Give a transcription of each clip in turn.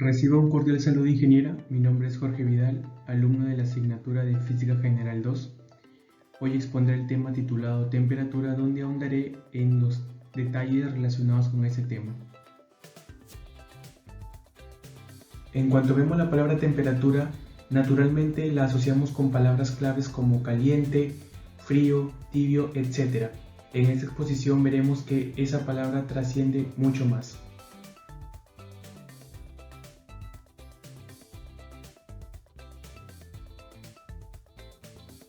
Reciba un cordial saludo, ingeniera. Mi nombre es Jorge Vidal, alumno de la asignatura de Física General 2. Hoy expondré el tema titulado Temperatura, donde ahondaré en los detalles relacionados con ese tema. En cuanto vemos la palabra temperatura, naturalmente la asociamos con palabras claves como caliente, frío, tibio, etc. En esta exposición veremos que esa palabra trasciende mucho más.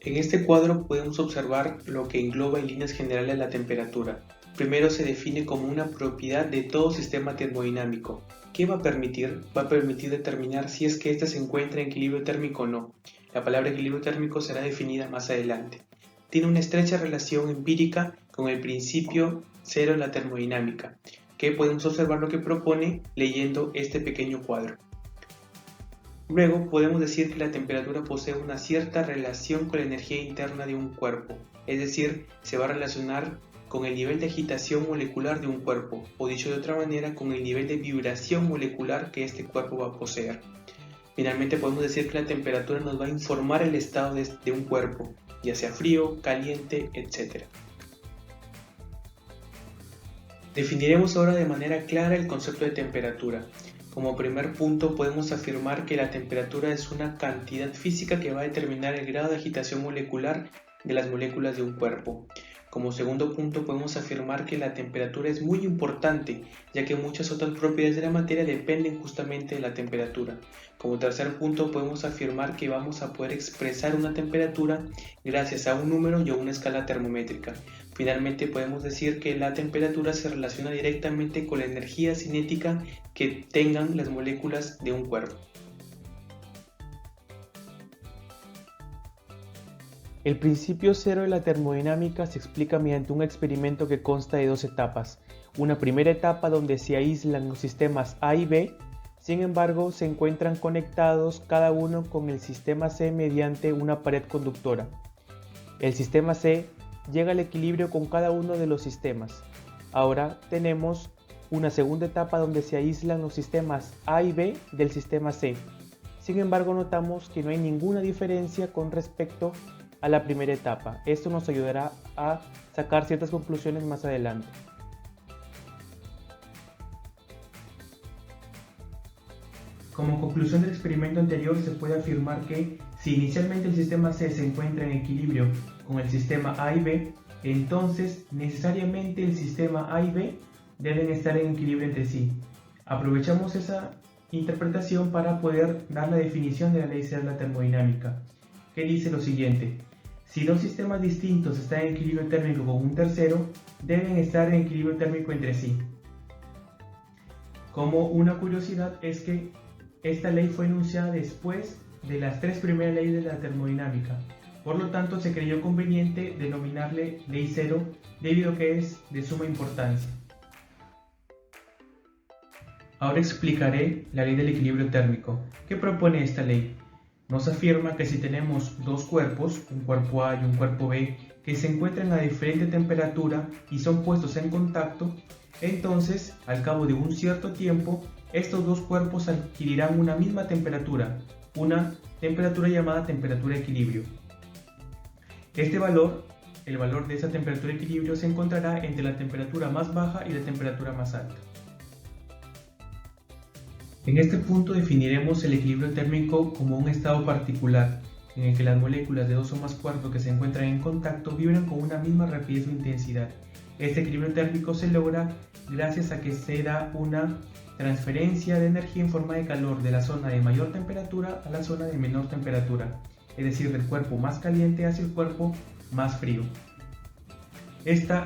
En este cuadro podemos observar lo que engloba en líneas generales la temperatura. Primero se define como una propiedad de todo sistema termodinámico. ¿Qué va a permitir? Va a permitir determinar si es que éste se encuentra en equilibrio térmico o no. La palabra equilibrio térmico será definida más adelante. Tiene una estrecha relación empírica con el principio cero en la termodinámica, que podemos observar lo que propone leyendo este pequeño cuadro. Luego podemos decir que la temperatura posee una cierta relación con la energía interna de un cuerpo, es decir, se va a relacionar con el nivel de agitación molecular de un cuerpo, o dicho de otra manera, con el nivel de vibración molecular que este cuerpo va a poseer. Finalmente podemos decir que la temperatura nos va a informar el estado de un cuerpo, ya sea frío, caliente, etc. Definiremos ahora de manera clara el concepto de temperatura. Como primer punto podemos afirmar que la temperatura es una cantidad física que va a determinar el grado de agitación molecular de las moléculas de un cuerpo. Como segundo punto podemos afirmar que la temperatura es muy importante, ya que muchas otras propiedades de la materia dependen justamente de la temperatura. Como tercer punto podemos afirmar que vamos a poder expresar una temperatura gracias a un número y a una escala termométrica. Finalmente podemos decir que la temperatura se relaciona directamente con la energía cinética que tengan las moléculas de un cuerpo. El principio cero de la termodinámica se explica mediante un experimento que consta de dos etapas. Una primera etapa donde se aíslan los sistemas A y B, sin embargo se encuentran conectados cada uno con el sistema C mediante una pared conductora. El sistema C llega al equilibrio con cada uno de los sistemas. Ahora tenemos una segunda etapa donde se aíslan los sistemas A y B del sistema C. Sin embargo, notamos que no hay ninguna diferencia con respecto a la primera etapa. Esto nos ayudará a sacar ciertas conclusiones más adelante. Como conclusión del experimento anterior, se puede afirmar que si inicialmente el sistema C se encuentra en equilibrio con el sistema A y B, entonces necesariamente el sistema A y B deben estar en equilibrio entre sí. Aprovechamos esa interpretación para poder dar la definición de la ley de la termodinámica, que dice lo siguiente: si dos sistemas distintos están en equilibrio térmico con un tercero, deben estar en equilibrio térmico entre sí. Como una curiosidad es que esta ley fue enunciada después de las tres primeras leyes de la termodinámica. Por lo tanto, se creyó conveniente denominarle ley cero debido a que es de suma importancia. Ahora explicaré la ley del equilibrio térmico. ¿Qué propone esta ley? Nos afirma que si tenemos dos cuerpos, un cuerpo A y un cuerpo B, que se encuentran a diferente temperatura y son puestos en contacto, entonces, al cabo de un cierto tiempo, estos dos cuerpos adquirirán una misma temperatura, una temperatura llamada temperatura de equilibrio. Este valor, el valor de esa temperatura de equilibrio, se encontrará entre la temperatura más baja y la temperatura más alta. En este punto definiremos el equilibrio térmico como un estado particular, en el que las moléculas de dos o más cuerpos que se encuentran en contacto vibran con una misma rapidez o intensidad. Este equilibrio térmico se logra gracias a que se da una transferencia de energía en forma de calor de la zona de mayor temperatura a la zona de menor temperatura, es decir, del cuerpo más caliente hacia el cuerpo más frío. Este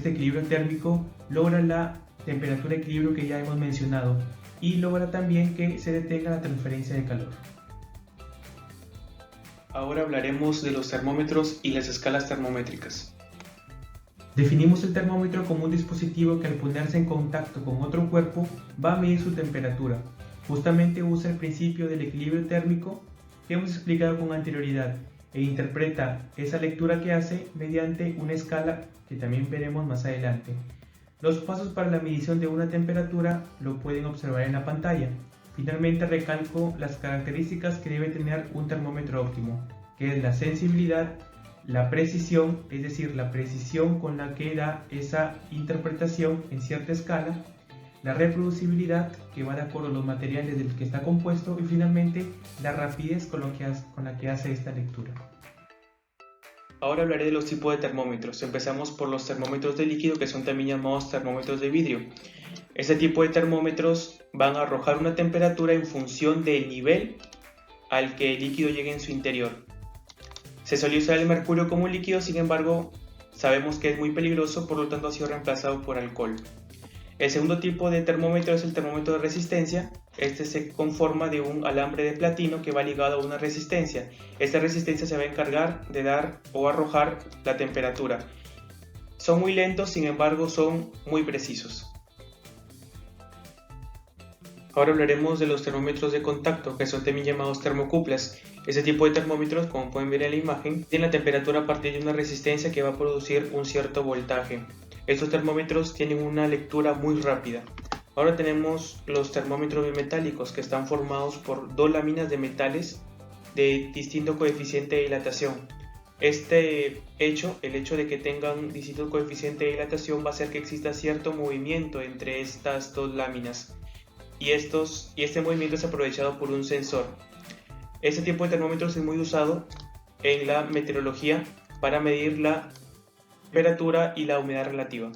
equilibrio térmico logra la temperatura de equilibrio que ya hemos mencionado y logra también que se detenga la transferencia de calor. Ahora hablaremos de los termómetros y las escalas termométricas. Definimos el termómetro como un dispositivo que al ponerse en contacto con otro cuerpo va a medir su temperatura. Justamente usa el principio del equilibrio térmico que hemos explicado con anterioridad e interpreta esa lectura que hace mediante una escala que también veremos más adelante. Los pasos para la medición de una temperatura lo pueden observar en la pantalla. Finalmente recalco las características que debe tener un termómetro óptimo, que es la sensibilidad, la precisión, es decir, la precisión con la que da esa interpretación en cierta escala, la reproducibilidad, que va de acuerdo a los materiales del que está compuesto, y finalmente la rapidez con la que hace esta lectura. Ahora hablaré de los tipos de termómetros. Empezamos por los termómetros de líquido, que son también llamados termómetros de vidrio. Este tipo de termómetros van a arrojar una temperatura en función del nivel al que el líquido llegue en su interior. Se solía usar el mercurio como un líquido, sin embargo, sabemos que es muy peligroso, por lo tanto ha sido reemplazado por alcohol. El segundo tipo de termómetro es el termómetro de resistencia. Este se conforma de un alambre de platino que va ligado a una resistencia. Esta resistencia se va a encargar de dar o arrojar la temperatura. Son muy lentos, sin embargo son muy precisos. Ahora hablaremos de los termómetros de contacto, que son también llamados termocuplas. Este tipo de termómetros, como pueden ver en la imagen, tienen la temperatura a partir de una resistencia que va a producir un cierto voltaje. Estos termómetros tienen una lectura muy rápida. Ahora tenemos los termómetros bimetálicos, que están formados por dos láminas de metales de distinto coeficiente de dilatación. El hecho de que tengan distinto coeficiente de dilatación va a hacer que exista cierto movimiento entre estas dos láminas. Y este movimiento es aprovechado por un sensor. Este tipo de termómetros es muy usado en la meteorología para medir la temperatura y la humedad relativa.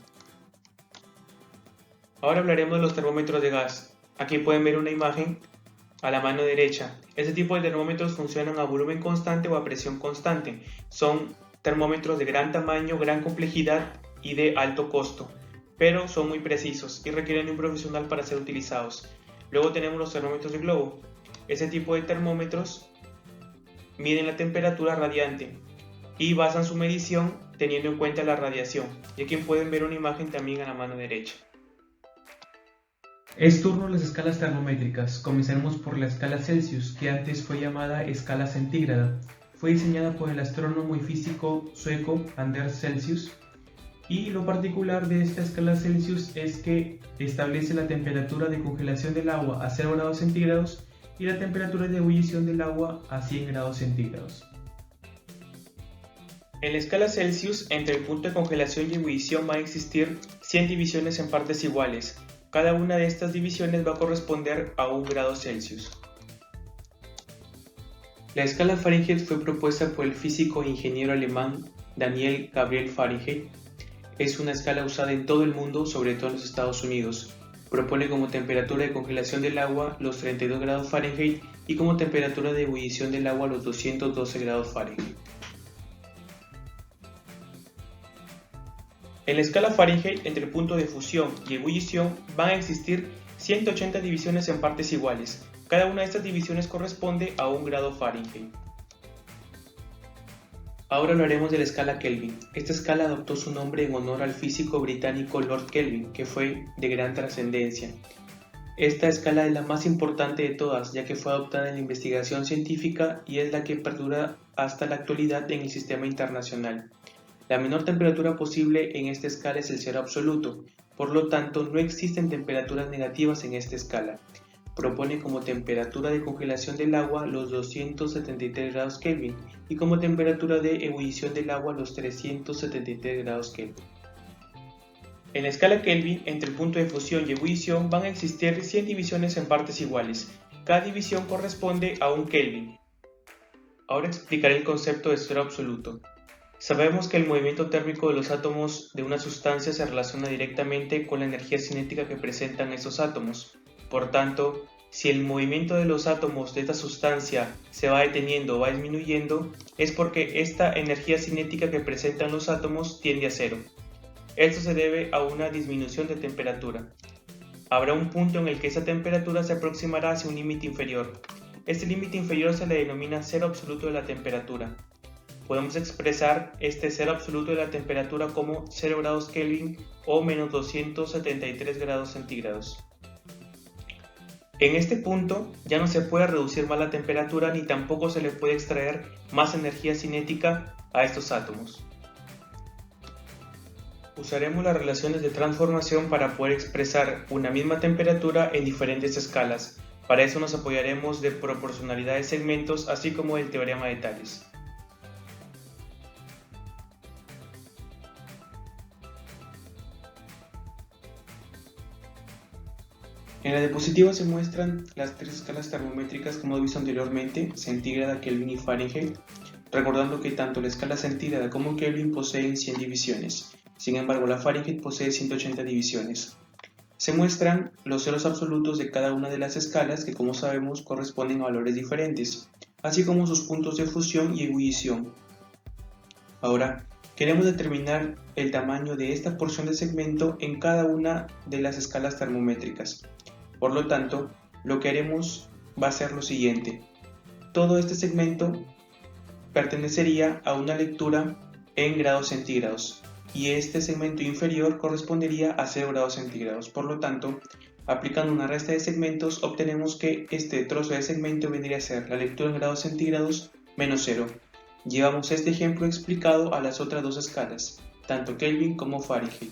Ahora hablaremos de los termómetros de gas. Aquí pueden ver una imagen a la mano derecha. Este tipo de termómetros funcionan a volumen constante o a presión constante. Son termómetros de gran tamaño, gran complejidad y de alto costo, pero son muy precisos y requieren de un profesional para ser utilizados. Luego tenemos los termómetros de globo. Este tipo de termómetros miden la temperatura radiante y basan su medición teniendo en cuenta la radiación. Y aquí pueden ver una imagen también a la mano derecha. Es turno de las escalas termométricas. Comenzaremos por la escala Celsius, que antes fue llamada escala centígrada. Fue diseñada por el astrónomo y físico sueco Anders Celsius. Y lo particular de esta escala Celsius es que establece la temperatura de congelación del agua a 0 grados centígrados y la temperatura de ebullición del agua a 100 grados centígrados. En la escala Celsius, entre el punto de congelación y ebullición van a existir 100 divisiones en partes iguales. Cada una de estas divisiones va a corresponder a 1 grado Celsius. La escala Fahrenheit fue propuesta por el físico e ingeniero alemán Daniel Gabriel Fahrenheit. Es una escala usada en todo el mundo, sobre todo en los Estados Unidos. Propone como temperatura de congelación del agua los 32 grados Fahrenheit y como temperatura de ebullición del agua los 212 grados Fahrenheit. En la escala Fahrenheit, entre el punto de fusión y ebullición, van a existir 180 divisiones en partes iguales. Cada una de estas divisiones corresponde a 1 grado Fahrenheit. Ahora hablaremos de la escala Kelvin. Esta escala adoptó su nombre en honor al físico británico Lord Kelvin, que fue de gran trascendencia. Esta escala es la más importante de todas, ya que fue adoptada en la investigación científica y es la que perdura hasta la actualidad en el sistema internacional. La menor temperatura posible en esta escala es el cero absoluto, por lo tanto no existen temperaturas negativas en esta escala. Propone como temperatura de congelación del agua los 273 grados Kelvin y como temperatura de ebullición del agua los 373 grados Kelvin. En la escala Kelvin, entre el punto de fusión y ebullición van a existir 100 divisiones en partes iguales. Cada división corresponde a 1 Kelvin. Ahora explicaré el concepto de cero absoluto. Sabemos que el movimiento térmico de los átomos de una sustancia se relaciona directamente con la energía cinética que presentan esos átomos. Por tanto, si el movimiento de los átomos de esta sustancia se va deteniendo o va disminuyendo, es porque esta energía cinética que presentan los átomos tiende a cero. Esto se debe a una disminución de temperatura. Habrá un punto en el que esa temperatura se aproximará hacia un límite inferior. Este límite inferior se le denomina cero absoluto de la temperatura. Podemos expresar este cero absoluto de la temperatura como 0 grados Kelvin o menos 273 grados centígrados. En este punto ya no se puede reducir más la temperatura ni tampoco se le puede extraer más energía cinética a estos átomos. Usaremos las relaciones de transformación para poder expresar una misma temperatura en diferentes escalas. Para eso nos apoyaremos de proporcionalidad de segmentos, así como del teorema de Tales. En la diapositiva se muestran las tres escalas termométricas como hemos visto anteriormente, centígrada, Kelvin y Fahrenheit, recordando que tanto la escala centígrada como Kelvin poseen 100 divisiones, sin embargo la Fahrenheit posee 180 divisiones. Se muestran los ceros absolutos de cada una de las escalas que, como sabemos, corresponden a valores diferentes, así como sus puntos de fusión y ebullición. Ahora, queremos determinar el tamaño de esta porción de segmento en cada una de las escalas termométricas. Por lo tanto, lo que haremos va a ser lo siguiente. Todo este segmento pertenecería a una lectura en grados centígrados y este segmento inferior correspondería a 0 grados centígrados. Por lo tanto, aplicando una resta de segmentos, obtenemos que este trozo de segmento vendría a ser la lectura en grados centígrados menos 0. Llevamos este ejemplo explicado a las otras dos escalas, tanto Kelvin como Fahrenheit.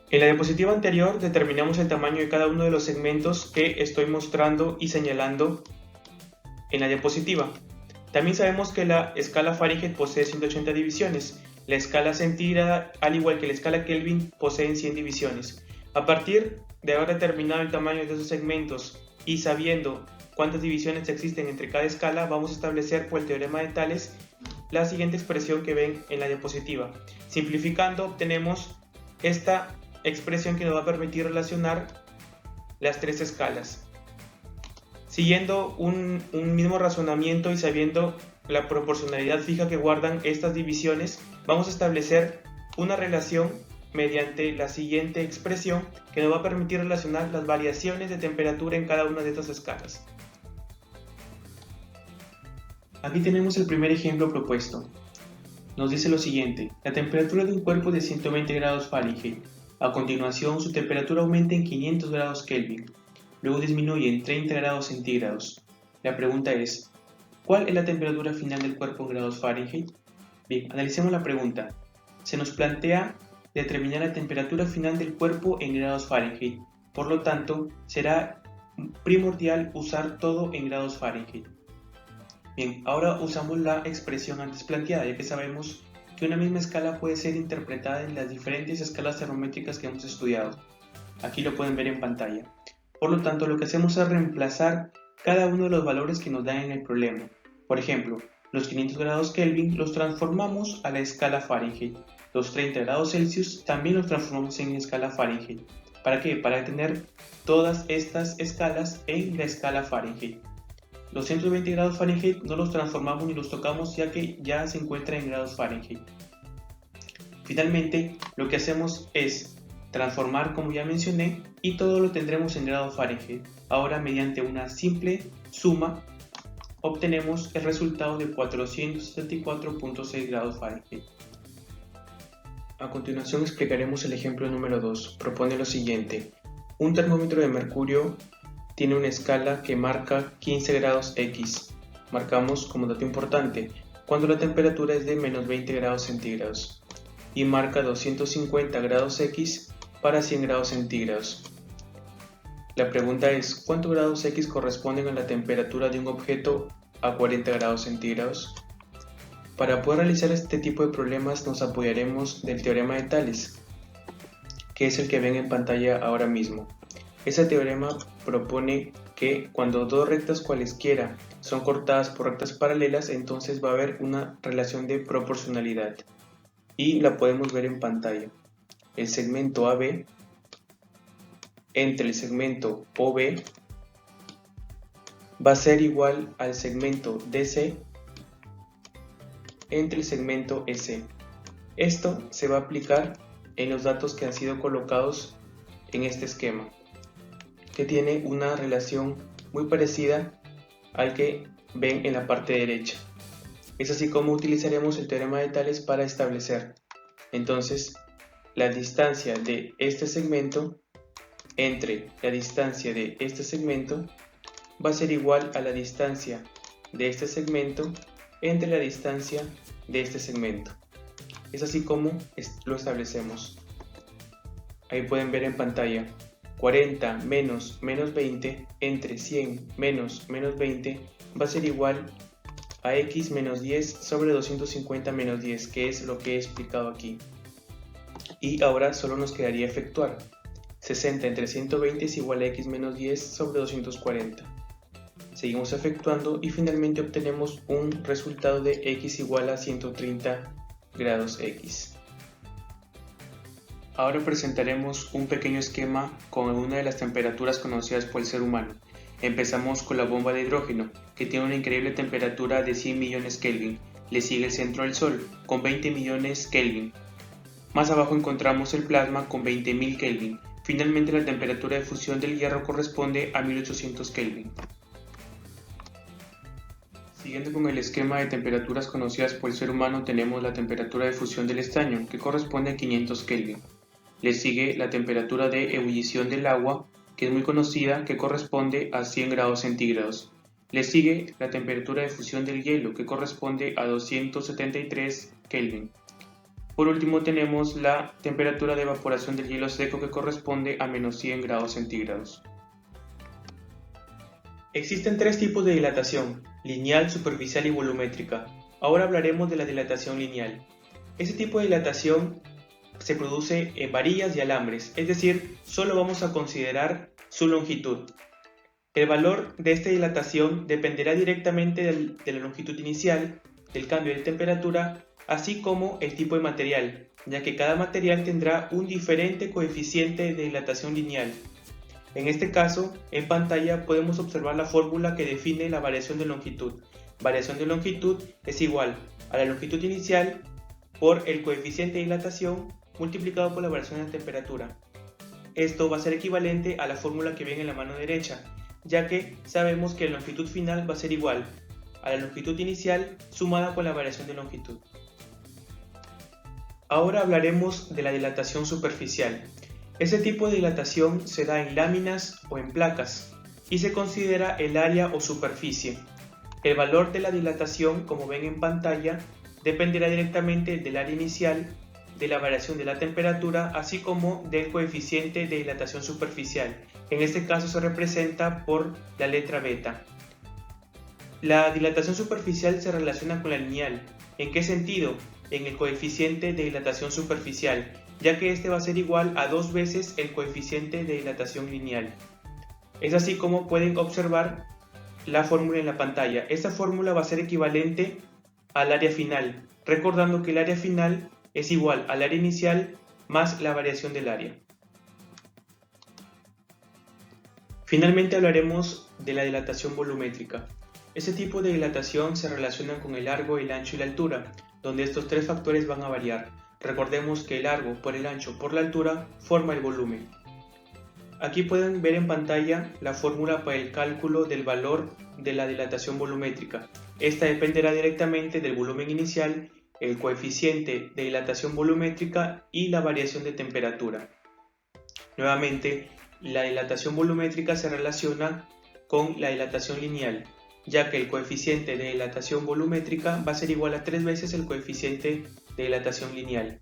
En la diapositiva anterior determinamos el tamaño de cada uno de los segmentos que estoy mostrando y señalando en la diapositiva. También sabemos que la escala Fahrenheit posee 180 divisiones, la escala centígrada, al igual que la escala Kelvin, poseen 100 divisiones. A partir de haber determinado el tamaño de esos segmentos y sabiendo cuántas divisiones existen entre cada escala, vamos a establecer por el teorema de Tales la siguiente expresión que ven en la diapositiva. Simplificando, obtenemos esta expresión que nos va a permitir relacionar las tres escalas. Siguiendo un mismo razonamiento y sabiendo la proporcionalidad fija que guardan estas divisiones, vamos a establecer una relación mediante la siguiente expresión que nos va a permitir relacionar las variaciones de temperatura en cada una de estas escalas. Aquí tenemos el primer ejemplo propuesto. Nos dice lo siguiente: la temperatura de un cuerpo es de 120 grados Fahrenheit. A continuación, su temperatura aumenta en 500 grados Kelvin. Luego disminuye en 30 grados centígrados. La pregunta es, ¿cuál es la temperatura final del cuerpo en grados Fahrenheit? Bien, analicemos la pregunta. Se nos plantea determinar la temperatura final del cuerpo en grados Fahrenheit. Por lo tanto, será primordial usar todo en grados Fahrenheit. Bien, ahora usamos la expresión antes planteada, ya que sabemos que una misma escala puede ser interpretada en las diferentes escalas termométricas que hemos estudiado. Aquí lo pueden ver en pantalla. Por lo tanto, lo que hacemos es reemplazar cada uno de los valores que nos dan en el problema. Por ejemplo, los 500 grados Kelvin los transformamos a la escala Fahrenheit. Los 30 grados Celsius también los transformamos en escala Fahrenheit. ¿Para qué? Para tener todas estas escalas en la escala Fahrenheit. Los 120 grados Fahrenheit no los transformamos ni los tocamos, ya que ya se encuentra en grados Fahrenheit. Finalmente, lo que hacemos es transformar, como ya mencioné, y todo lo tendremos en grados Fahrenheit. Ahora, mediante una simple suma, obtenemos el resultado de 474.6 grados Fahrenheit. A continuación explicaremos el ejemplo número 2. Propone lo siguiente: un termómetro de mercurio tiene una escala que marca 15 grados X. Marcamos como dato importante cuando la temperatura es de menos 20 grados centígrados y marca 250 grados X para 100 grados centígrados. La pregunta es, ¿cuántos grados X corresponden a la temperatura de un objeto a 40 grados centígrados? Para poder realizar este tipo de problemas nos apoyaremos del teorema de Tales, que es el que ven en pantalla ahora mismo. Ese teorema propone que cuando dos rectas cualesquiera son cortadas por rectas paralelas, entonces va a haber una relación de proporcionalidad. Y la podemos ver en pantalla. El segmento AB entre el segmento OB va a ser igual al segmento DC entre el segmento EC. Esto se va a aplicar en los datos que han sido colocados en este esquema, que tiene una relación muy parecida al que ven en la parte derecha. Es así como utilizaremos el teorema de Tales para establecer entonces la distancia de este segmento entre la distancia de este segmento va a ser igual a la distancia de este segmento entre la distancia de este segmento. Es así como lo establecemos. Ahí pueden ver en pantalla 40 menos menos 20 entre 100 menos menos 20 va a ser igual a x menos 10 sobre 250 menos 10, que es lo que he explicado aquí. Y ahora solo nos quedaría efectuar. 60 entre 120 es igual a x menos 10 sobre 240. Seguimos efectuando y finalmente obtenemos un resultado de x igual a 130 grados x. Ahora presentaremos un pequeño esquema con alguna de las temperaturas conocidas por el ser humano. Empezamos con la bomba de hidrógeno, que tiene una increíble temperatura de 100 millones Kelvin. Le sigue el centro del Sol, con 20 millones Kelvin. Más abajo encontramos el plasma con 20.000 Kelvin. Finalmente la temperatura de fusión del hierro corresponde a 1800 Kelvin. Siguiendo con el esquema de temperaturas conocidas por el ser humano, tenemos la temperatura de fusión del estaño, que corresponde a 500 Kelvin. Le sigue la temperatura de ebullición del agua, que es muy conocida, que corresponde a 100 grados centígrados. Le sigue la temperatura de fusión del hielo, que corresponde a 273 Kelvin. Por último tenemos la temperatura de evaporación del hielo seco, que corresponde a menos 100 grados centígrados. Existen tres tipos de dilatación: lineal, superficial y volumétrica. Ahora hablaremos de la dilatación lineal. Este tipo de dilatación se produce en varillas y alambres, es decir, solo vamos a considerar su longitud. El valor de esta dilatación dependerá directamente de la longitud inicial, del cambio de temperatura, así como el tipo de material, ya que cada material tendrá un diferente coeficiente de dilatación lineal. En este caso, en pantalla podemos observar la fórmula que define la variación de longitud. Variación de longitud es igual a la longitud inicial por el coeficiente de dilatación multiplicado por la variación de temperatura. Esto va a ser equivalente a la fórmula que viene en la mano derecha, ya que sabemos que la longitud final va a ser igual a la longitud inicial sumada con la variación de longitud. Ahora hablaremos de la dilatación superficial. Este tipo de dilatación se da en láminas o en placas y se considera el área o superficie. El valor de la dilatación, como ven en pantalla, dependerá directamente del área inicial, de la variación de la temperatura, así como del coeficiente de dilatación superficial. En este caso se representa por la letra beta. La dilatación superficial se relaciona con la lineal. ¿En qué sentido? En el coeficiente de dilatación superficial, ya que este va a ser igual a 2 veces el coeficiente de dilatación lineal. Es así como pueden observar la fórmula en la pantalla. Esta fórmula va a ser equivalente al área final, recordando que el área final es igual al área inicial más la variación del área. Finalmente hablaremos de la dilatación volumétrica. Este tipo de dilatación se relaciona con el largo, el ancho y la altura, donde estos tres factores van a variar. Recordemos que el largo por el ancho por la altura forma el volumen. Aquí pueden ver en pantalla la fórmula para el cálculo del valor de la dilatación volumétrica. Esta dependerá directamente del volumen inicial, el coeficiente de dilatación volumétrica y la variación de temperatura. Nuevamente, la dilatación volumétrica se relaciona con la dilatación lineal, ya que el coeficiente de dilatación volumétrica va a ser igual a 3 veces el coeficiente de dilatación lineal.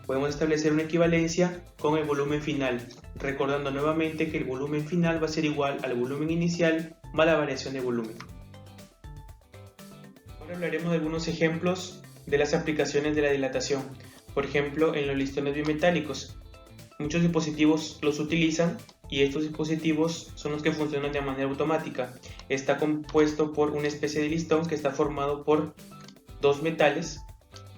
Podemos establecer una equivalencia con el volumen final, recordando nuevamente que el volumen final va a ser igual al volumen inicial más la variación de volumen. Ahora hablaremos de algunos ejemplos de las aplicaciones de la dilatación. Por ejemplo, en los listones bimetálicos. Muchos dispositivos los utilizan y estos dispositivos son los que funcionan de manera automática. Está compuesto por una especie de listón que está formado por dos metales,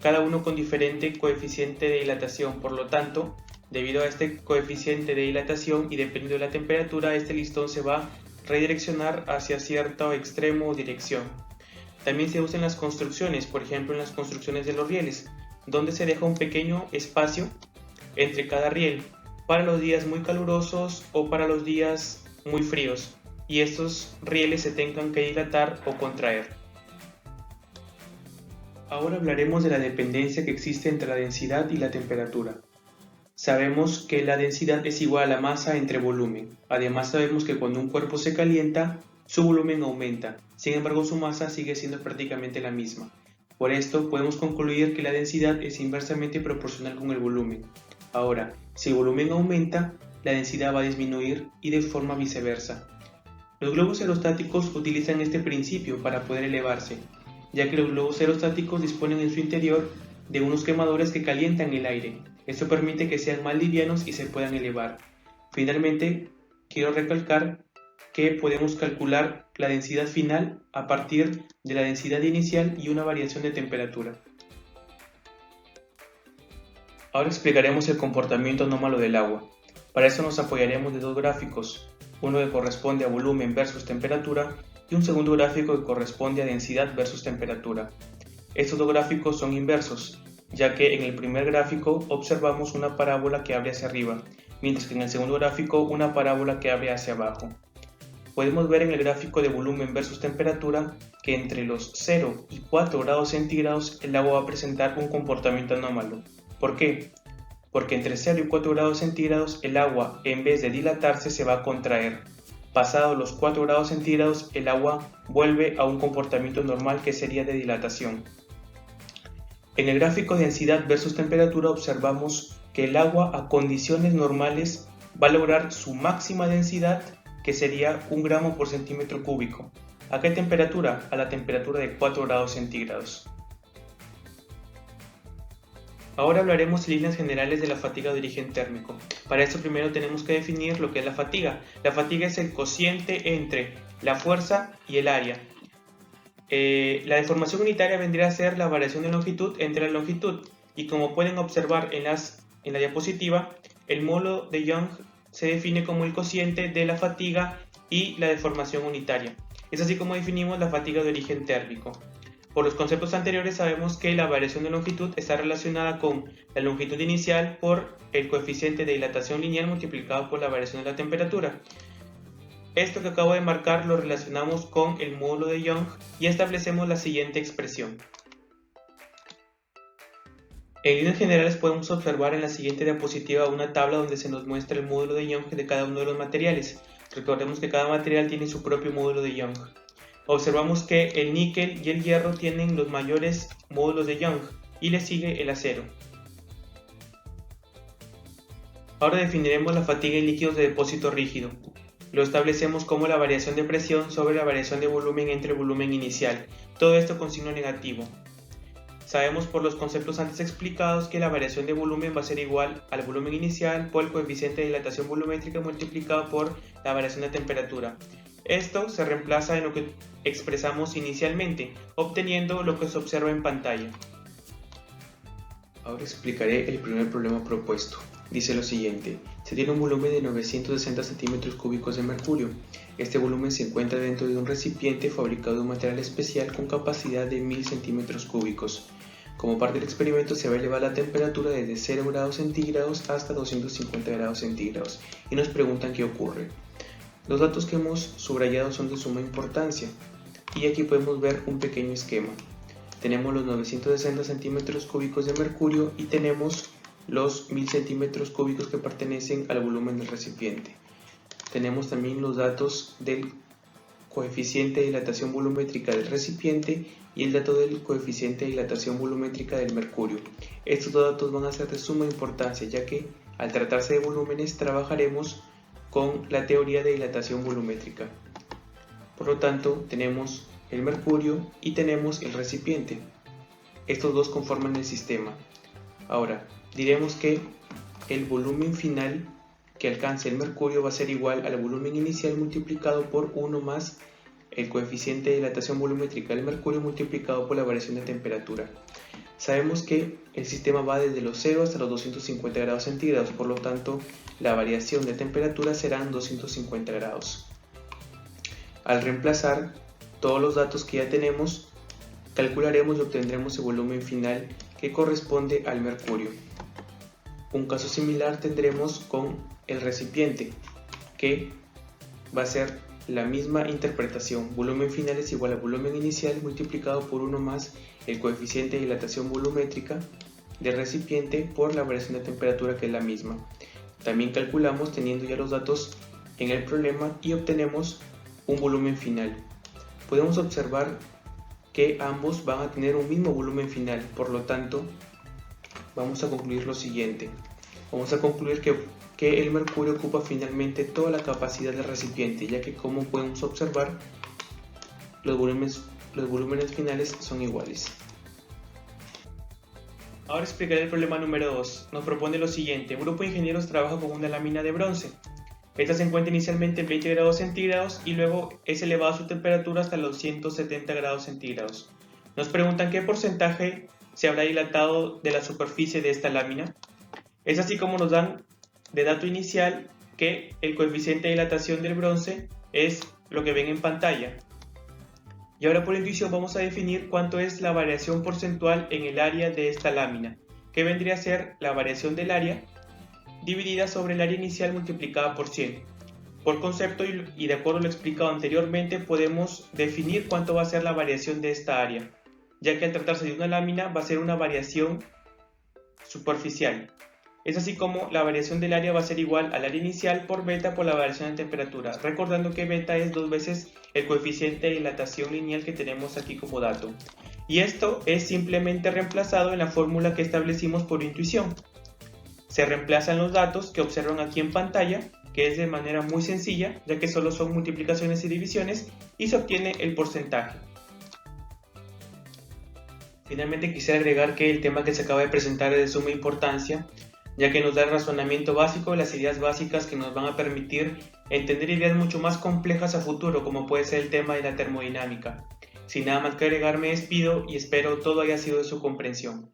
cada uno con diferente coeficiente de dilatación. Por lo tanto, debido a este coeficiente de dilatación y dependiendo de la temperatura, este listón se va a redireccionar hacia cierto extremo o dirección. También se usa en las construcciones, por ejemplo en las construcciones de los rieles, donde se deja un pequeño espacio entre cada riel para los días muy calurosos o para los días muy fríos, y estos rieles se tengan que dilatar o contraer. Ahora hablaremos de la dependencia que existe entre la densidad y la temperatura. Sabemos que la densidad es igual a la masa entre volumen. Además sabemos que cuando un cuerpo se calienta, su volumen aumenta. Sin embargo, su masa sigue siendo prácticamente la misma. Por esto podemos concluir que la densidad es inversamente proporcional con el volumen. Ahora, si el volumen aumenta, la densidad va a disminuir y de forma viceversa. Los globos aerostáticos utilizan este principio para poder elevarse, ya que los globos aerostáticos disponen en su interior de unos quemadores que calientan el aire. Esto permite que sean más livianos y se puedan elevar. Finalmente, quiero recalcar que podemos calcular la densidad final a partir de la densidad inicial y una variación de temperatura. Ahora explicaremos el comportamiento anómalo del agua. Para eso nos apoyaremos de dos gráficos, uno que corresponde a volumen versus temperatura y un segundo gráfico que corresponde a densidad versus temperatura. Estos dos gráficos son inversos, ya que en el primer gráfico observamos una parábola que abre hacia arriba, mientras que en el segundo gráfico una parábola que abre hacia abajo. Podemos ver en el gráfico de volumen versus temperatura que entre los 0 y 4 grados centígrados el agua va a presentar un comportamiento anómalo. ¿Por qué? Porque entre 0 y 4 grados centígrados el agua, en vez de dilatarse, se va a contraer. Pasados los 4 grados centígrados el agua vuelve a un comportamiento normal que sería de dilatación. En el gráfico de densidad versus temperatura observamos que el agua a condiciones normales va a lograr su máxima densidad, que sería 1 gramo por centímetro cúbico. ¿A qué temperatura? A la temperatura de 4 grados centígrados. Ahora hablaremos en líneas generales de la fatiga de origen térmico. Para esto primero tenemos que definir lo que es la fatiga. La fatiga es el cociente entre la fuerza y el área. La deformación unitaria vendría a ser la variación de longitud entre la longitud. Y como pueden observar en la diapositiva, el módulo de Young se define como el cociente de la fatiga y la deformación unitaria. Es así como definimos la fatiga de origen térmico. Por los conceptos anteriores sabemos que la variación de longitud está relacionada con la longitud inicial por el coeficiente de dilatación lineal multiplicado por la variación de la temperatura. Esto que acabo de marcar lo relacionamos con el módulo de Young y establecemos la siguiente expresión. En líneas generales podemos observar en la siguiente diapositiva una tabla donde se nos muestra el módulo de Young de cada uno de los materiales. Recordemos que cada material tiene su propio módulo de Young. Observamos que el níquel y el hierro tienen los mayores módulos de Young y le sigue el acero. Ahora definiremos la fatiga en líquidos de depósito rígido. Lo establecemos como la variación de presión sobre la variación de volumen entre el volumen inicial. Todo esto con signo negativo. Sabemos por los conceptos antes explicados que la variación de volumen va a ser igual al volumen inicial por el coeficiente de dilatación volumétrica multiplicado por la variación de temperatura. Esto se reemplaza en lo que expresamos inicialmente, obteniendo lo que se observa en pantalla. Ahora explicaré el primer problema propuesto. Dice lo siguiente: se tiene un volumen de 960 centímetros cúbicos de mercurio. Este volumen se encuentra dentro de un recipiente fabricado de un material especial con capacidad de 1000 centímetros cúbicos. Como parte del experimento se va a elevar la temperatura desde 0 grados centígrados hasta 250 grados centígrados y nos preguntan qué ocurre. Los datos que hemos subrayado son de suma importancia y aquí podemos ver un pequeño esquema. Tenemos los 960 centímetros cúbicos de mercurio y tenemos los 1000 centímetros cúbicos que pertenecen al volumen del recipiente. Tenemos también los datos del coeficiente de dilatación volumétrica del recipiente y el dato del coeficiente de dilatación volumétrica del mercurio. Estos dos datos van a ser de suma importancia, ya que al tratarse de volúmenes trabajaremos con la teoría de dilatación volumétrica. Por lo tanto, tenemos el mercurio y tenemos el recipiente. Estos dos conforman el sistema. Ahora, diremos que el volumen final que alcance el mercurio va a ser igual al volumen inicial multiplicado por 1 más el coeficiente de dilatación volumétrica del mercurio multiplicado por la variación de temperatura. Sabemos que el sistema va desde los 0 hasta los 250 grados centígrados, por lo tanto la variación de temperatura serán 250 grados. Al reemplazar todos los datos que ya tenemos, calcularemos y obtendremos el volumen final que corresponde al mercurio. Un caso similar tendremos con el recipiente, que va a ser la misma interpretación. Volumen final es igual al volumen inicial multiplicado por 1 más el coeficiente de dilatación volumétrica del recipiente por la variación de temperatura, que es la misma. También calculamos teniendo ya los datos en el problema y obtenemos un volumen final. Podemos observar que ambos van a tener un mismo volumen final, por lo tanto vamos a concluir lo siguiente. Vamos a concluir que el mercurio ocupa finalmente toda la capacidad del recipiente, ya que como podemos observar, los volúmenes finales son iguales. Ahora explicaré el problema número 2. Nos propone lo siguiente: un grupo de ingenieros trabaja con una lámina de bronce. Esta se encuentra inicialmente en 20 grados centígrados y luego es elevada su temperatura hasta los 170 grados centígrados. Nos preguntan qué porcentaje se habrá dilatado de la superficie de esta lámina. Es así como nos dan de dato inicial que el coeficiente de dilatación del bronce es lo que ven en pantalla. Y ahora por intuición vamos a definir cuánto es la variación porcentual en el área de esta lámina, que vendría a ser la variación del área dividida sobre el área inicial multiplicada por 100. Por concepto y de acuerdo a lo explicado anteriormente, podemos definir cuánto va a ser la variación de esta área, ya que al tratarse de una lámina va a ser una variación superficial. Es así como la variación del área va a ser igual al área inicial por beta por la variación de temperatura, recordando que beta es 2 veces el coeficiente de dilatación lineal que tenemos aquí como dato. Y esto es simplemente reemplazado en la fórmula que establecimos por intuición. Se reemplazan los datos que observan aquí en pantalla, que es de manera muy sencilla, ya que solo son multiplicaciones y divisiones, y se obtiene el porcentaje. Finalmente quisiera agregar que el tema que se acaba de presentar es de suma importancia, ya que nos da el razonamiento básico, las ideas básicas que nos van a permitir entender ideas mucho más complejas a futuro, como puede ser el tema de la termodinámica. Sin nada más que agregar, me despido y espero todo haya sido de su comprensión.